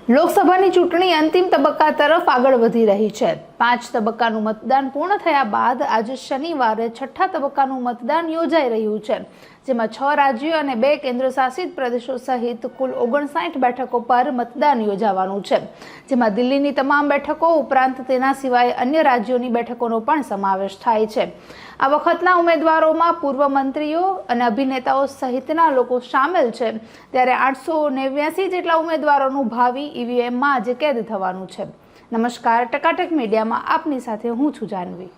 લોકસભાની ચૂંટણી અંતિમ તબક્કા તરફ આગળ વધી રહી છે। 5 તબક્કાનું મતદાન પૂર્ણ થયા બાદ આજે શનિવારે છઠ્ઠા તબક્કાનું મતદાન યોજાઈ રહ્યું છે, જેમાં 6 રાજ્યો અને 2 કેન્દ્રશાસિત પ્રદેશો સહિત કુલ 59 બેઠકો પર મતદાન યોજાવાનું છે, જેમાં દિલ્હીની તમામ બેઠકો ઉપરાંત તેના સિવાય અન્ય રાજ્યોની બેઠકોનો પણ સમાવેશ થાય છે। આ વખતના ઉમેદવારોમાં પૂર્વ મંત્રીઓ અને અભિનેતાઓ સહિતના લોકો સામેલ છે, ત્યારે 889 જેટલા ઉમેદવારોનું ભાવિ ઈવીએમમાં આજે કેદ થવાનું છે। નમસ્કાર, ટકાટક મીડિયામાં આપની સાથે હું છું જાનવી।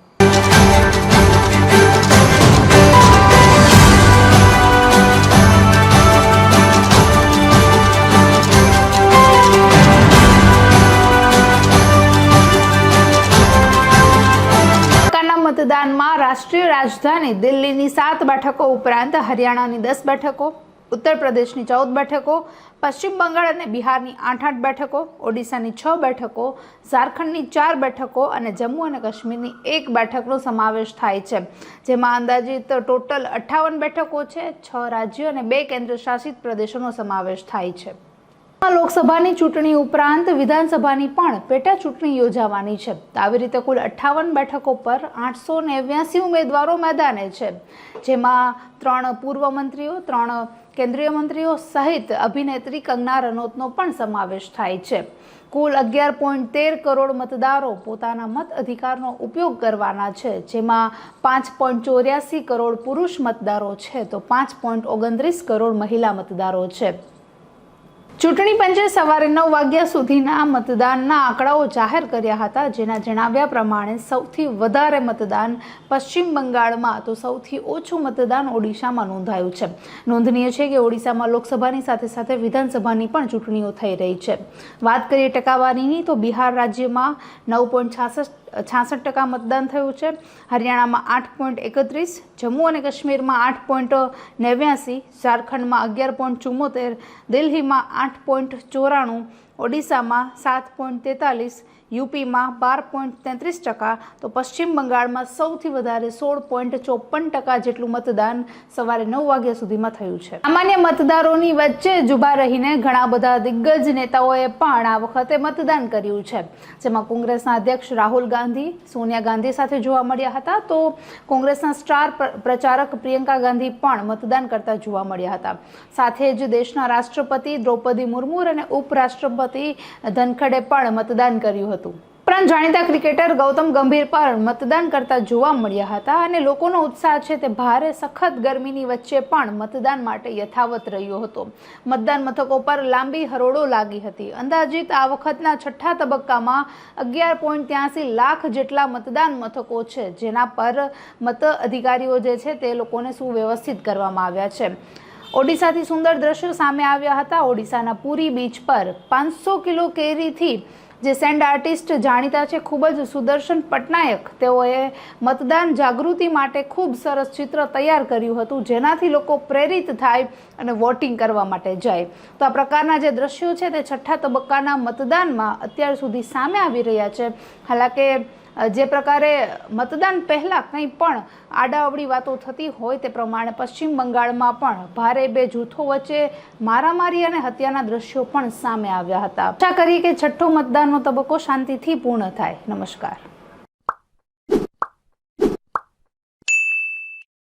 મતદાનમાં રાષ્ટ્રીય રાજધાની દિલ્હીની 7 બેઠકો ઉપરાંત હરિયાણાની 10 બેઠકો, ઉત્તર પ્રદેશની 14 બેઠકો, પશ્ચિમ બંગાળ અને બિહારની 8 બેઠકો, ઓડિશાની 6 બેઠકો, ઝારખંડની 4 બેઠકો અને જમ્મુ અને કાશ્મીરની 1 બેઠકનો સમાવેશ થાય છે, જેમાં અંદાજિત ટોટલ 58 બેઠકો છે। 6 રાજ્યો અને 2 કેન્દ્રશાસિત પ્રદેશોનો સમાવેશ થાય છે। લોકસભાની ચૂંટણી ઉપરાંત વિધાનસભાની પણ પેટા ચૂંટણી યોજાવાની છે। આવી રીતે કુલ 58 બેઠકો પર 889 ઉમેદવારો મેદાને છે, જેમાં 3 પૂર્વ મંત્રીઓ, 3 કેન્દ્રીય મંત્રીઓ સહિત અભિનેત્રી કંગના રનૌતનો પણ સમાવેશ થાય છે। કુલ 11.13 કરોડ મતદારો પોતાના મત અધિકારનો ઉપયોગ કરવાના છે, જેમાં 5.84 કરોડ પુરુષ મતદારો છે તો 5.29 કરોડ મહિલા મતદારો છે। ચૂંટણી પંચે સવારે 9 વાગ્યા સુધીના મતદાનના આંકડાઓ જાહેર કર્યા હતા, જેના જણાવ્યા પ્રમાણે સૌથી વધારે મતદાન પશ્ચિમ બંગાળમાં તો સૌથી ઓછું મતદાન ઓડિશામાં નોંધાયું છે। નોંધનીય છે કે ઓડિશામાં લોકસભાની સાથે સાથે વિધાનસભાની પણ ચૂંટણીઓ થઈ રહી છે। વાત કરીએ ટકાવારીની તો બિહાર રાજ્યમાં 9.66% મતદાન થયું છે, હરિયાણામાં 8.31, જમ્મુ અને કાશ્મીરમાં 8.89, ઝારખંડમાં 11.74, દિલ્હીમાં 8.94, ઓડિશામાં 7.43, યુપીમાં 12.33%, તો પશ્ચિમ બંગાળમાં સૌથી વધારે 16.54% જેટલું મતદાન સવારે 9 વાગ્યા સુધીમાં થયું છે। સામાન્ય મતદારોની વચ્ચે જ ઊભા રહીને ઘણા બધા દિગ્ગજ નેતાઓએ પણ આ વખતે મતદાન કર્યું છે, જેમાં કોંગ્રેસના અધ્યક્ષ રાહુલ ગાંધી સોનિયા ગાંધી સાથે જોવા મળ્યા હતા, તો કોંગ્રેસના સ્ટાર પ્રચારક પ્રિયંકા ગાંધી પણ મતદાન કરતા જોવા મળ્યા હતા। સાથે જ દેશના રાષ્ટ્રપતિ દ્રૌપદી મુર્મુ અને ઉપરાષ્ટ્રપતિ ધનખડે પણ મતદાન કર્યું હતું। ઉપરાંત જાણીતા ક્રિકેટર ગૌતમ ગંભીર પણ મતદાન કરતા જોવા મળ્યા હતા અને લોકોનો ઉત્સાહ છે તે ભારે સખત ગરમીની વચ્ચે પણ મતદાન માટે યથાવત રહ્યો હતો। મતદાન મથકો પર લાંબી હરોળો લાગી હતી। અંદાજિત આ વખતના છઠ્ઠા તબક્કામાં 11.83 લાખ જેટલા મતદાન મથકો છે, જેના પર મત અધિકારીઓ જે છે તે લોકોને સુવ્યવસ્થિત કરવામાં આવ્યા છે। ઓડિશાથી સુંદર દ્રશ્યો સામે આવ્યા હતા। ઓડિશાના પુરી બીચ પર 500 કિલો કેરીથી જે સેન્ડ આર્ટિસ્ટ જાણીતા છે ખૂબ જ સુદર્શન પટનાયક, તેઓએ મતદાન જાગૃતિ માટે ખૂબ સરસ ચિત્ર તૈયાર કર્યું હતું, જેનાથી લોકો પ્રેરિત થાય અને વોટિંગ કરવા માટે જાય। તો આ પ્રકારના જે દ્રશ્યો છે તે છઠ્ઠા તબક્કાના મતદાનમાં અત્યાર સુધી સામે આવી રહ્યા છે। હાલાકે જે પ્રકારે મતદાન પહેલા કંઈ પણ આડાઅવળી વાતો થતી હોય તે પ્રમાણે પશ્ચિમ બંગાળમાં પણ ભારે 2 જૂથો વચ્ચે મારામારી અને હત્યાના દ્રશ્યો પણ સામે આવ્યા હતા। આશા કરીએ કે છઠ્ઠો મતદાનનો તબક્કો શાંતિથી પૂર્ણ થાય। નમસ્કાર।